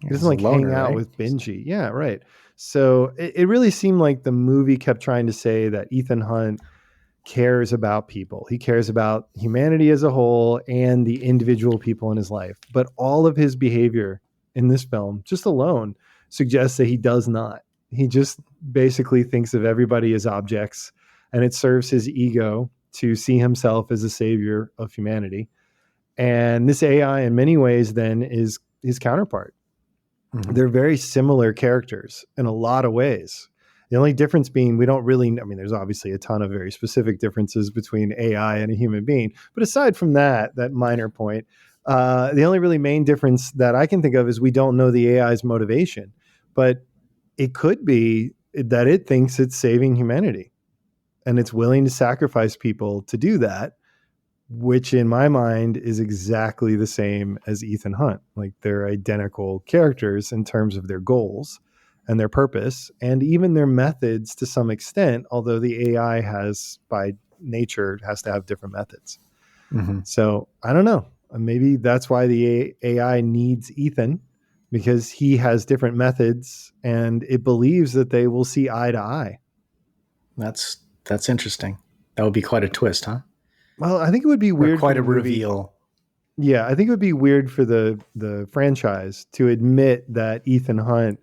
He doesn't like hang out with Benji. Yeah, right. So it really seemed like the movie kept trying to say that Ethan Hunt cares about people. He cares about humanity as a whole and the individual people in his life. But all of his behavior in this film, just alone, suggests that he does not. He just basically thinks of everybody as objects, and it serves his ego to see himself as a savior of humanity. And this AI, in many ways, then, is his counterpart. Mm-hmm. They're very similar characters in a lot of ways. The only difference being there's obviously a ton of very specific differences between AI and a human being. But aside from that minor point, The only really main difference that I can think of is we don't know the AI's motivation, but it could be that it thinks it's saving humanity and it's willing to sacrifice people to do that, which in my mind is exactly the same as Ethan Hunt. Like they're identical characters in terms of their goals and their purpose and even their methods to some extent, although the AI has by nature has to have different methods. Mm-hmm. So I don't know. Maybe that's why the AI needs Ethan, because he has different methods and it believes that they will see eye to eye. That's interesting. That would be quite a twist, huh? Well, I think it would be Or weird for quite the a movie. reveal. Yeah, I think it would be weird for the franchise to admit that Ethan Hunt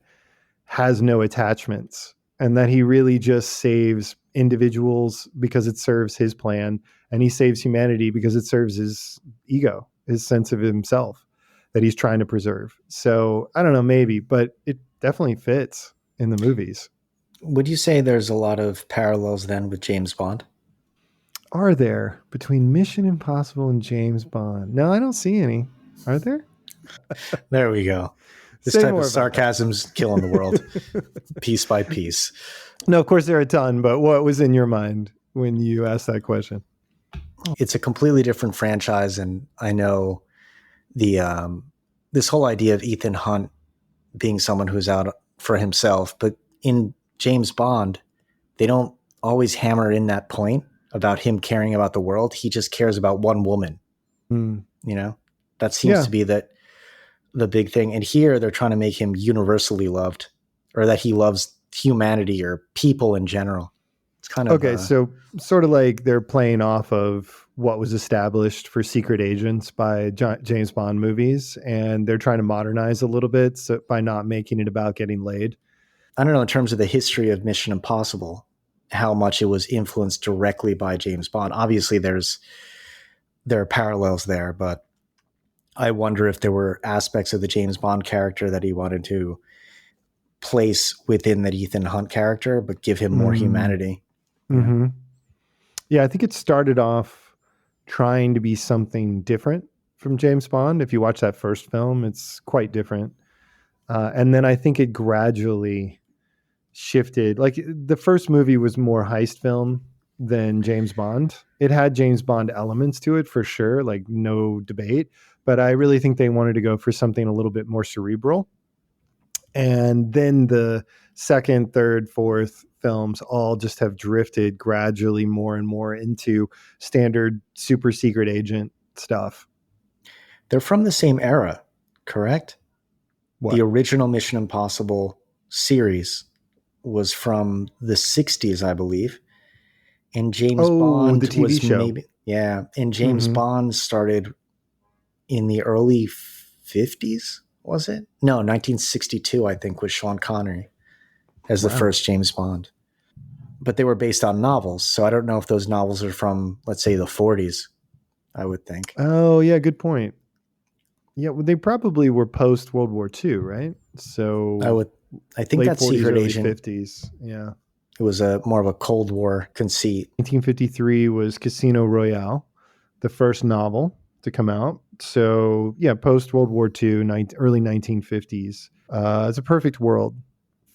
has no attachments and that he really just saves individuals because it serves his plan, and he saves humanity because it serves his ego, his sense of himself that he's trying to preserve. So I don't know, maybe, but it definitely fits in the movies. Would you say there's a lot of parallels then with James Bond? Are there between Mission Impossible and James Bond? No, I don't see any. Are there? There we go. This Say type more of about that. sarcasm's killing the world piece by piece. No, of course there are a ton, but what was in your mind when you asked that question? It's a completely different franchise, and I know the this whole idea of Ethan Hunt being someone who's out for himself, but in James Bond, they don't always hammer in that point about him caring about the world. He just cares about one woman. Mm. You know, that seems to be the big thing. And here they're trying to make him universally loved, or that he loves humanity or people in general. It's kind of Okay, so sort of like they're playing off of what was established for secret agents by James Bond movies, and they're trying to modernize a little bit by not making it about getting laid. I don't know, in terms of the history of Mission Impossible, how much it was influenced directly by James Bond. Obviously, there are parallels there, but I wonder if there were aspects of the James Bond character that he wanted to place within that Ethan Hunt character, but give him more humanity. Mm-hmm. Yeah, I think it started off trying to be something different from James Bond. If you watch that first film, it's quite different. And then I think it gradually shifted. Like the first movie was more heist film than James Bond. It had James Bond elements to it for sure, like no debate. But I really think they wanted to go for something a little bit more cerebral. And then the second, third, fourth films all just have drifted gradually more and more into standard super secret agent stuff. They're from the same era, correct? What? The original Mission Impossible series was from the 60s, I believe. And James Bond the TV was show. and James Bond started in the early 50s, was it? No, 1962, I think, was Sean Connery as the first James Bond. But they were based on novels, so I don't know if those novels are from, let's say, the 40s, I would think. Oh, yeah, good point. Yeah, well, they probably were post World War II, right? So I think late that 40s, Secret early Agent, 50s. Yeah. it was more of a Cold War conceit. 1953 was Casino Royale, the first novel to come out. So yeah, post World War II, early 1950s. It's a perfect world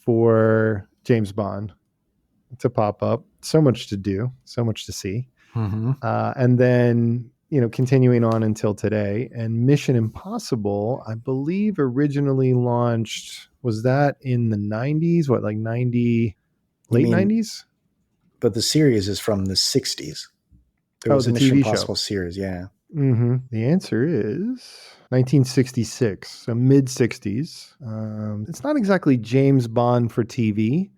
for James Bond to pop up. So much to do, so much to see. Mm-hmm. And then, continuing on until today. And Mission Impossible, I believe, originally launched, was that in the 90s? What, like 90, late 90s? But the series is from the 60s. There was the a Mission TV Impossible show series, yeah. Mm-hmm. The answer is 1966, so mid 60s. It's not exactly James Bond for TV,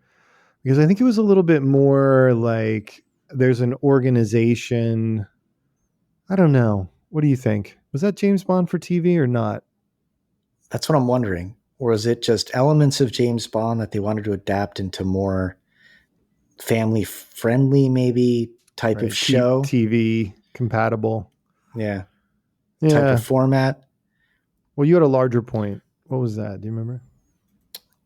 because I think it was a little bit more like there's an organization. I don't know. What do you think? Was that James Bond for TV or not? That's what I'm wondering. Or is it just elements of James Bond that they wanted to adapt into more family friendly, maybe type of show? TV compatible. Yeah. Yeah. Type of format. Well, you had a larger point. What was that? Do you remember?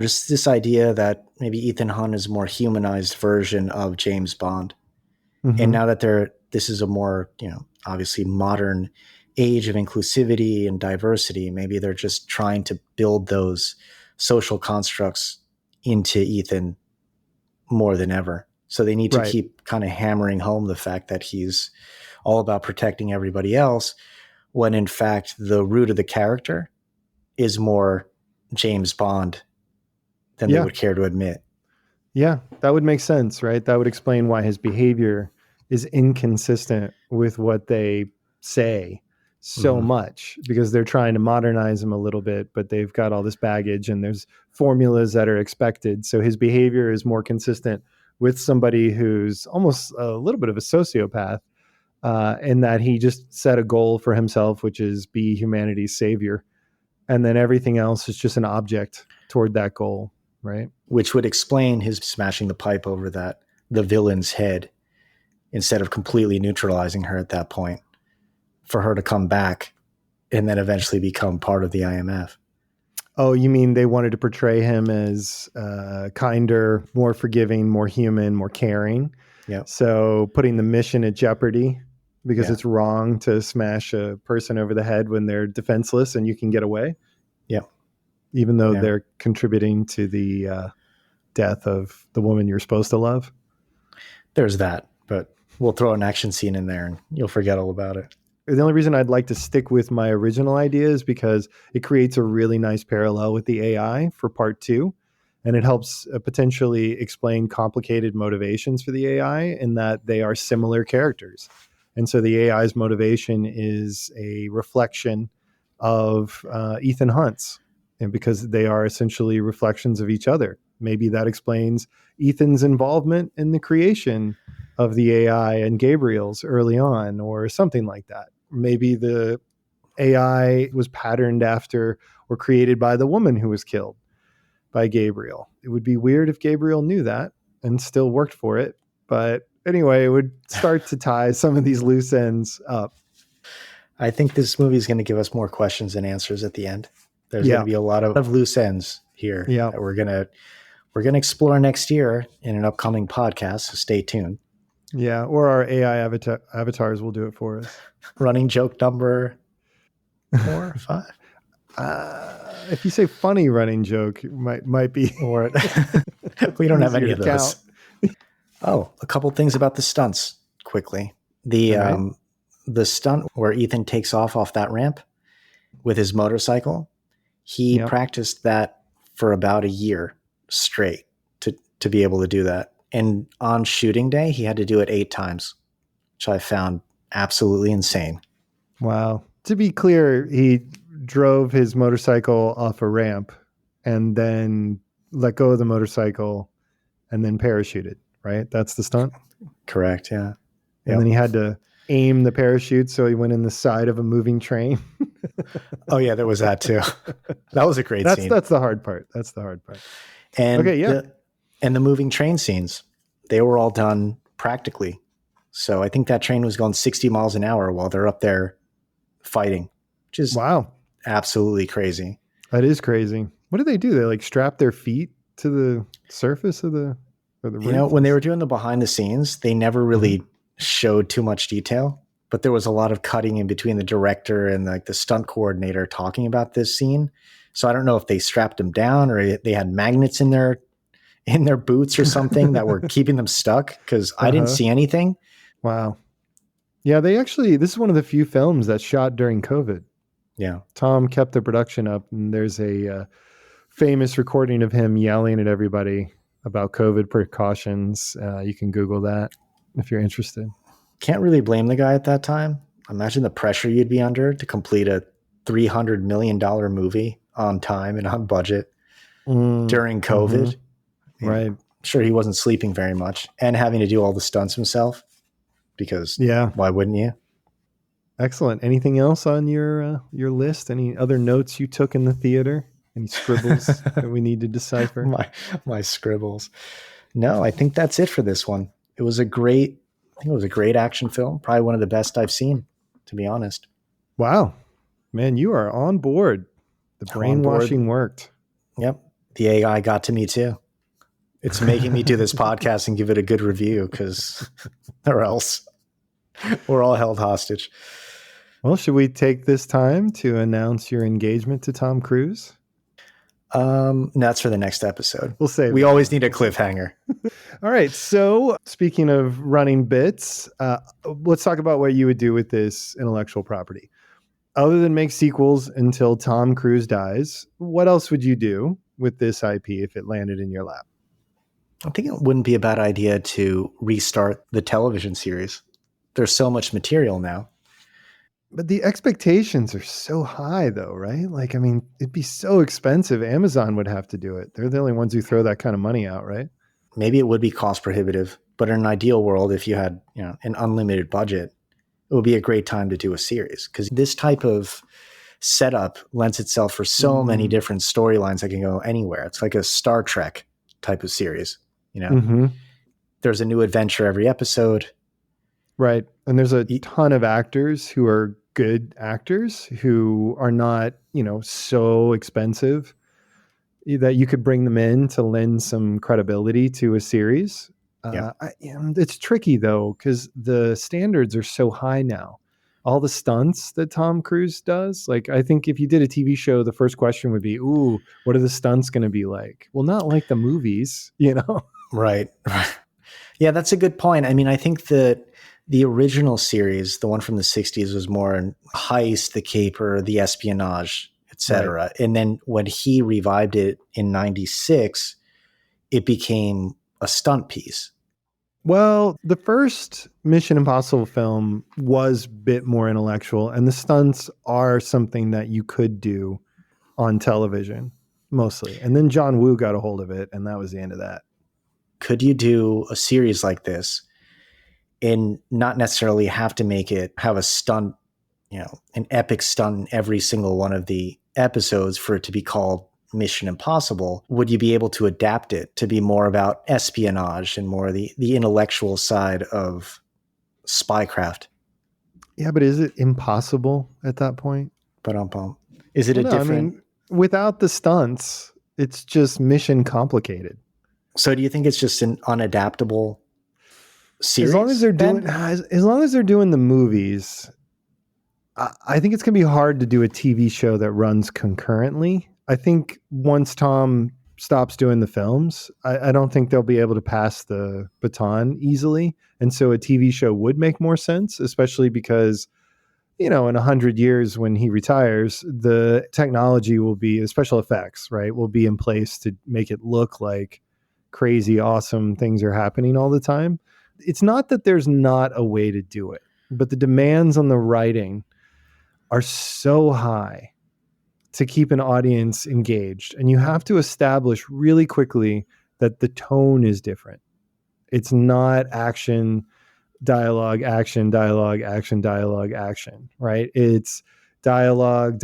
Just this idea that maybe Ethan Hunt is a more humanized version of James Bond. Mm-hmm. And now that this is a more, obviously modern age of inclusivity and diversity. Maybe they're just trying to build those social constructs into Ethan more than ever. So they need to keep kind of hammering home the fact that he's all about protecting everybody else, when in fact the root of the character is more James Bond than they would care to admit. Yeah, that would make sense, right? That would explain why his behavior is inconsistent with what they say so much, because they're trying to modernize him a little bit, but they've got all this baggage and there's formulas that are expected. So his behavior is more consistent with somebody who's almost a little bit of a sociopath, in that he just set a goal for himself, which is be humanity's savior. And then everything else is just an object toward that goal, right? Which would explain his smashing the pipe over the villain's head instead of completely neutralizing her at that point, for her to come back and then eventually become part of the IMF. Oh, you mean they wanted to portray him as kinder, more forgiving, more human, more caring? Yeah. So putting the mission at jeopardy because it's wrong to smash a person over the head when they're defenseless and you can get away. Yeah. Even though they're contributing to the death of the woman you're supposed to love. There's that, but we'll throw an action scene in there and you'll forget all about it. The only reason I'd like to stick with my original idea is because it creates a really nice parallel with the AI for part 2. And it helps potentially explain complicated motivations for the AI in that they are similar characters. And so the AI's motivation is a reflection of Ethan Hunt's, and because they are essentially reflections of each other. Maybe that explains Ethan's involvement in the creation of the AI and Gabriel's early on, or something like that. Maybe the AI was patterned after or created by the woman who was killed by Gabriel. It would be weird if Gabriel knew that and still worked for it. But anyway, it would start to tie some of these loose ends up. I think this movie is going to give us more questions than answers at the end. There's going to be a lot of loose ends here that we're going to explore next year in an upcoming podcast. So stay tuned. Yeah, or our AI avatars will do it for us. Running joke number 4 or 5. If you say funny running joke, it might be. Or we don't have any of those. Oh, a couple things about the stunts quickly. The stunt where Ethan takes off that ramp with his motorcycle, he practiced that for about a year straight to be able to do that. And on shooting day, he had to do it 8 times, which I found absolutely insane. Wow. To be clear, he drove his motorcycle off a ramp and then let go of the motorcycle and then parachuted, right? That's the stunt? Correct, yeah. And then he had to aim the parachute, so he went in the side of a moving train. Oh, yeah, there was that too. That was a great scene. That's the hard part. That's the hard part. And the moving train scenes, they were all done practically. So I think that train was going 60 miles an hour while they're up there fighting, which is absolutely crazy. That is crazy. What do they do? They like strap their feet to the surface of the when they were doing the behind the scenes, they never really showed too much detail, but there was a lot of cutting in between the director and like the stunt coordinator talking about this scene. So I don't know if they strapped them down or they had magnets in their boots or something that were keeping them stuck, because I didn't see anything. Wow. Yeah, this is one of the few films that's shot during COVID. Yeah. Tom kept the production up, and there's a famous recording of him yelling at everybody about COVID precautions. You can Google that if you're interested. Can't really blame the guy at that time. Imagine the pressure you'd be under to complete a $300 million movie on time and on budget during COVID. Right. I'm sure he wasn't sleeping very much and having to do all the stunts himself, because why wouldn't you? Excellent. Anything else on your list? Any other notes you took in the theater? Any scribbles that we need to decipher? My scribbles. No, I think that's it for this one. It was a great action film. Probably one of the best I've seen, to be honest. Wow. Man, you are on board. The brainwashing worked. Yep. The AI got to me too. It's making me do this podcast and give it a good review, or else we're all held hostage. Well, should we take this time to announce your engagement to Tom Cruise? That's for the next episode. We'll save We that always one. need a cliffhanger. All right. So, speaking of running bits, let's talk about what you would do with this intellectual property. Other than make sequels until Tom Cruise dies, what else would you do with this IP if it landed in your lap? I think it wouldn't be a bad idea to restart the television series. There's so much material now. But the expectations are so high, though, right? Like, I mean, it'd be so expensive. Amazon would have to do it. They're the only ones who throw that kind of money out, right? Maybe it would be cost prohibitive, but in an ideal world, if you had an unlimited budget, it would be a great time to do a series, because this type of setup lends itself for so many different storylines that can go anywhere. It's like a Star Trek type of series. There's a new adventure every episode. Right. And there's a ton of actors who are good actors who are not, so expensive that you could bring them in to lend some credibility to a series. It's tricky, though, because the standards are so high now. All the stunts that Tom Cruise does, like, I think if you did a TV show, the first question would be, ooh, what are the stunts going to be like? Well, not like the movies, Right. Yeah, that's a good point. I mean, I think that the original series, the one from the 60s, was more in heist, the caper, the espionage, etc. Right. And then when he revived it in 96, it became a stunt piece. Well, the first Mission Impossible film was a bit more intellectual, and the stunts are something that you could do on television, mostly. And then John Woo got a hold of it, and that was the end of that. Could you do a series like this and not necessarily have to have a stunt, an epic stunt in every single one of the episodes for it to be called Mission Impossible? Would you be able to adapt it to be more about espionage and more the intellectual side of spycraft? Yeah, but is it impossible at that point? Is it different? I mean, without the stunts, it's just mission complicated. So do you think it's just an unadaptable series? As long as they're doing the movies, I think it's going to be hard to do a TV show that runs concurrently. I think once Tom stops doing the films, I don't think they'll be able to pass the baton easily. And so a TV show would make more sense, especially because, in 100 years when he retires, the technology will be, the special effects, right, will be in place to make it look like crazy, awesome things are happening all the time. It's not that there's not a way to do it, but the demands on the writing are so high to keep an audience engaged. And you have to establish really quickly that the tone is different. It's not action, dialogue, action, dialogue, action, dialogue, action, right? It's dialogue,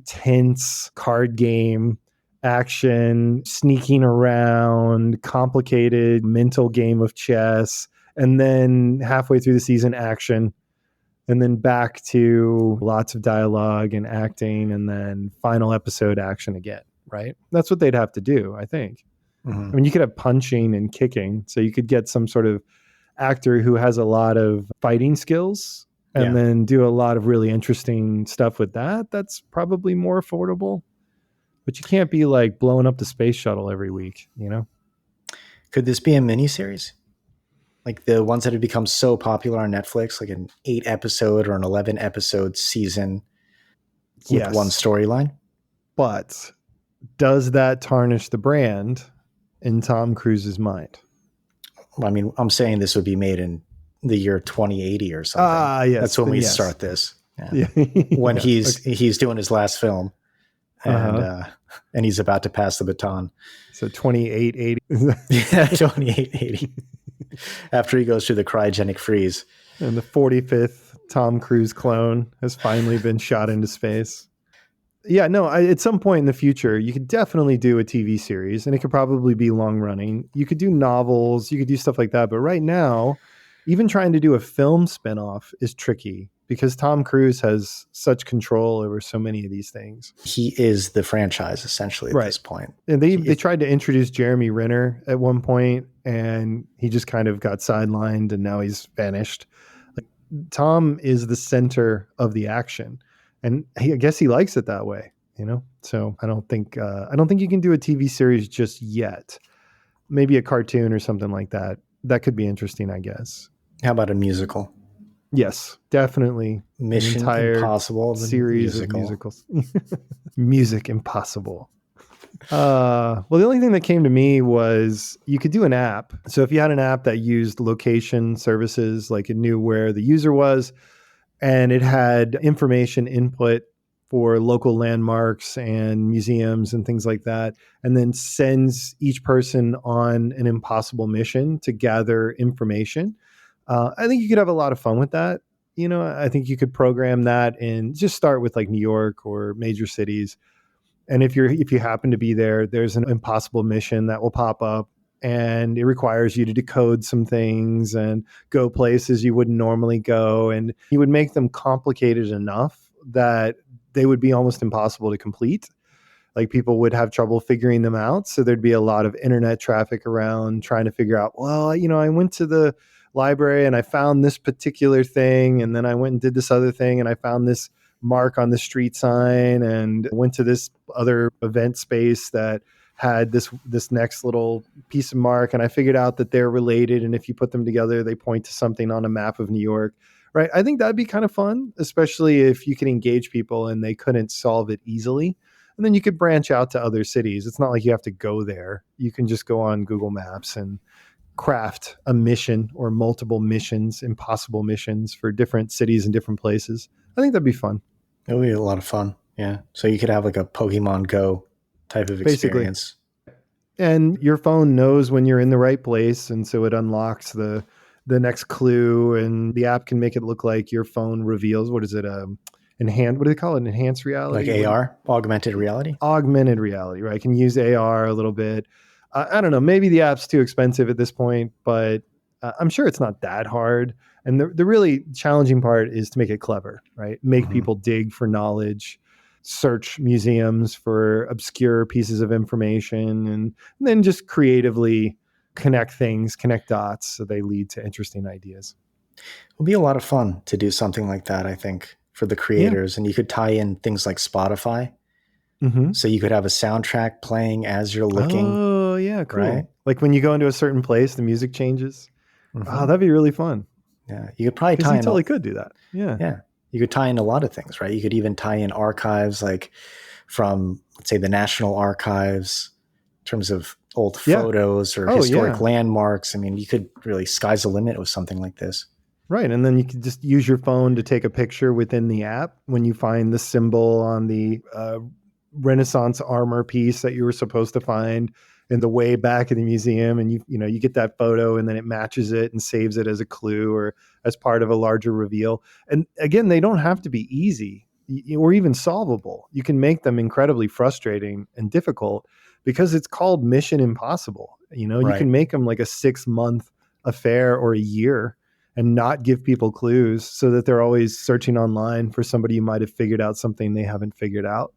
tense, card game, action, sneaking around, complicated mental game of chess, and then halfway through the season, action. And then back to lots of dialogue and acting, and then final episode action again, right? That's what they'd have to do, I think. Mm-hmm. I mean, you could have punching and kicking, so you could get some sort of actor who has a lot of fighting skills and then do a lot of really interesting stuff with that. That's probably more affordable. But you can't be like blowing up the space shuttle every week, Could this be a miniseries? Like the ones that have become so popular on Netflix, like an 8-episode or an 11-episode season with one storyline? But does that tarnish the brand in Tom Cruise's mind? I mean, I'm saying this would be made in the year 2080 or something. Yes. That's when we start this. Yeah. When he's doing his last film. And he's about to pass the baton. So 2880. Yeah, 2880. After he goes through the cryogenic freeze. And the 45th Tom Cruise clone has finally been shot into space. Yeah, no, at some point in the future, you could definitely do a TV series, and it could probably be long running. You could do novels, you could do stuff like that. But right now, even trying to do a film spinoff is tricky because Tom Cruise has such control over so many of these things. He is the franchise, essentially, at this point. And they tried to introduce Jeremy Renner at one point, and he just kind of got sidelined, and now he's vanished. Like, Tom is the center of the action, and I guess he likes it that way, So I don't think you can do a TV series just yet. Maybe a cartoon or something like that. That could be interesting, I guess. How about a musical? Yes, definitely. Mission an entire Impossible series musical. of musicals. Music Impossible. Well, the only thing that came to me was you could do an app. So if you had an app that used location services, like it knew where the user was, and it had information input for local landmarks and museums and things like that, and then sends each person on an impossible mission to gather information. I think you could have a lot of fun with that. I think you could program that and just start with like New York or major cities. And if you happen to be there, there's an impossible mission that will pop up, and it requires you to decode some things and go places you wouldn't normally go. And you would make them complicated enough that they would be almost impossible to complete. Like people would have trouble figuring them out. So there'd be a lot of internet traffic around trying to figure out, well, I went to the library and I found this particular thing. And then I went and did this other thing and I found this mark on the street sign and went to this other event space that had this next little piece of mark. And I figured out that they're related. And if you put them together, they point to something on a map of New York. Right. I think that'd be kind of fun, especially if you can engage people and they couldn't solve it easily. And then you could branch out to other cities. It's not like you have to go there. You can just go on Google Maps and craft a mission or multiple missions, impossible missions for different cities and different places. I think that'd be fun. It would be a lot of fun. Yeah. So you could have like a Pokemon Go type of experience. Basically. And your phone knows when you're in the right place. And so it unlocks the next clue, and the app can make it look like your phone reveals, what is it? What do they call it? Enhanced reality? Like AR, augmented reality? Augmented reality, right? I can use AR a little bit. I don't know. Maybe the app's too expensive at this point, but I'm sure it's not that hard. And the really challenging part is to make it clever, right? Make people dig for knowledge, search museums for obscure pieces of information, and then just creatively connect dots so they lead to interesting ideas. It would be a lot of fun to do something like that, I think, for the creators. Yeah. And you could tie in things like Spotify. So you could have a soundtrack playing as you're looking. Oh, yeah, cool. Right? Like when you go into a certain place, the music changes. Oh, that'd be really fun. Yeah, you could probably tie in. You totally could do that. Yeah. Yeah. You could tie in a lot of things, right? You could even tie in archives like from, let's say, the National Archives in terms of old photos or historic landmarks. I mean, you could really, sky's the limit with something like this. Right. And then you could just use your phone to take a picture within the app when you find the symbol on the Renaissance armor piece that you were supposed to find in the way back in the museum. And you get that photo and then it matches it and saves it as a clue or as part of a larger reveal. And again, they don't have to be easy or even solvable. You can make them incredibly frustrating and difficult because it's called Mission Impossible. You can make them like a 6-month affair or a year and not give people clues so that they're always searching online for somebody who might have figured out something they haven't figured out.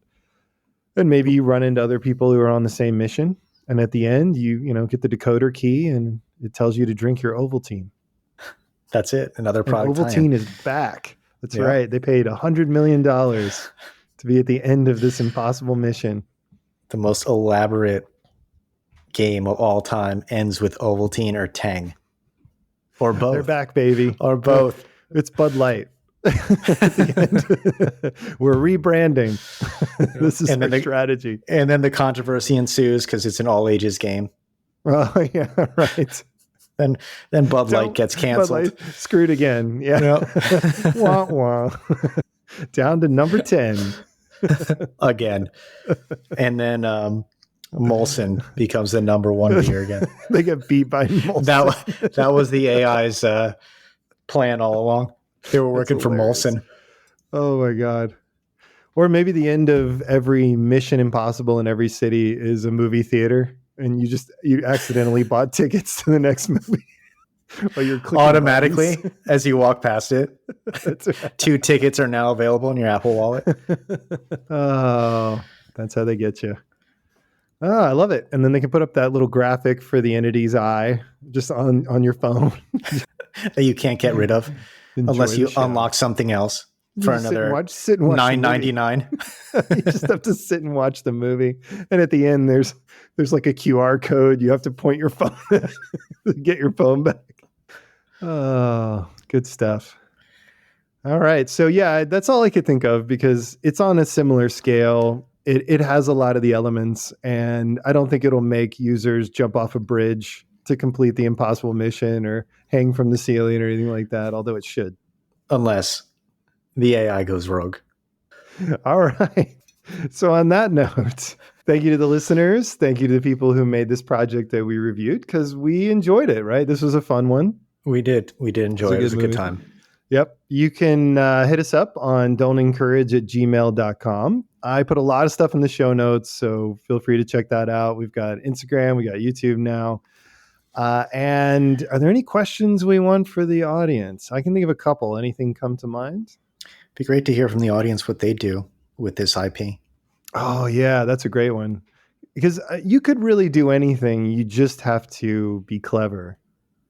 And maybe you run into other people who are on the same mission. And at the end, you get the decoder key and it tells you to drink your Ovaltine. That's it. Another product. Ovaltine is back. That's right. They paid $100 million to be at the end of this impossible mission. The most elaborate game of all time ends with Ovaltine or Tang. Or both. They're back, baby. Or both. It's Bud Light. We're rebranding. This is our strategy. And then the controversy ensues because it's an all ages game. Oh, yeah, right. Then Bud Light gets canceled. Bud Light screwed again. Yeah. Wah, wah. Down to number 10. Again. And then Molson becomes the number 1 beer again. They get beat by Molson. That was the AI's plan all along. They were working for Molson. Oh my God. Or maybe the end of every Mission Impossible in every city is a movie theater and you accidentally bought tickets to the next movie. While you're clicking automatically buttons. As you walk past it. That's right. 2 tickets are now available in your Apple Wallet. Oh, that's how they get you. Oh, I love it. And then they can put up that little graphic for the entity's eye just on your phone. That you can't get rid of. Unless the you show. unlock something else You for just another sit and watch $9.99. You just have to sit and watch the movie, and at the end, there's like a QR code. You have to point your phone to get your phone back. Oh, good stuff. All right, so yeah, that's all I could think of because it's on a similar scale. It has a lot of the elements, and I don't think it'll make users jump off a bridge to complete the impossible mission or hang from the ceiling or anything like that, although it should. Unless the AI goes rogue. All right. So on that note, thank you to the listeners. Thank you to the people who made this project that we reviewed because we enjoyed it, right? This was a fun one. We did enjoy it. It was a good time. Yep. You can hit us up on DontEncourage@gmail.com. I put a lot of stuff in the show notes, so feel free to check that out. We've got Instagram, we got YouTube now. And are there any questions we want for the audience? I can think of a couple. Anything come to mind? It'd be great to hear from the audience what they do with this IP. Oh, yeah, that's a great one. Because you could really do anything. You just have to be clever.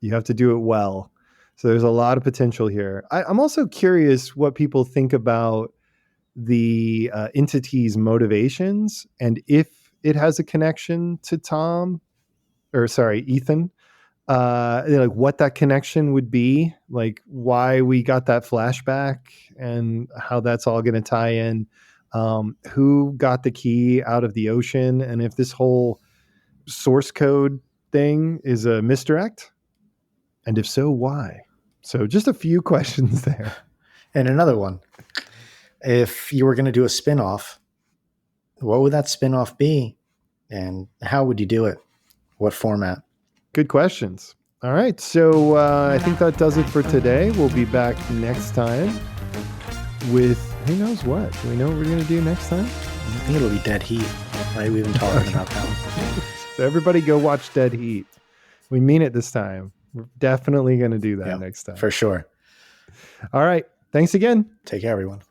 You have to do it well. So there's a lot of potential here. I'm also curious what people think about the entity's motivations and if it has a connection to Ethan. Like what that connection would be, like why we got that flashback and how that's all going to tie in. Who got the key out of the ocean, and if this whole source code thing is a misdirect, and if so, why? So just a few questions there. And another one. If you were going to do a spin-off, what would that spin-off be? And how would you do it? What format? Good questions. All right. So I think that does it for today. We'll be back next time with who knows what. Do we know what we're going to do next time? I think it'll be Dead Heat, right? We've been talking about that one. So everybody go watch Dead Heat. We mean it this time. We're definitely going to do that next time. For sure. All right. Thanks again. Take care, everyone.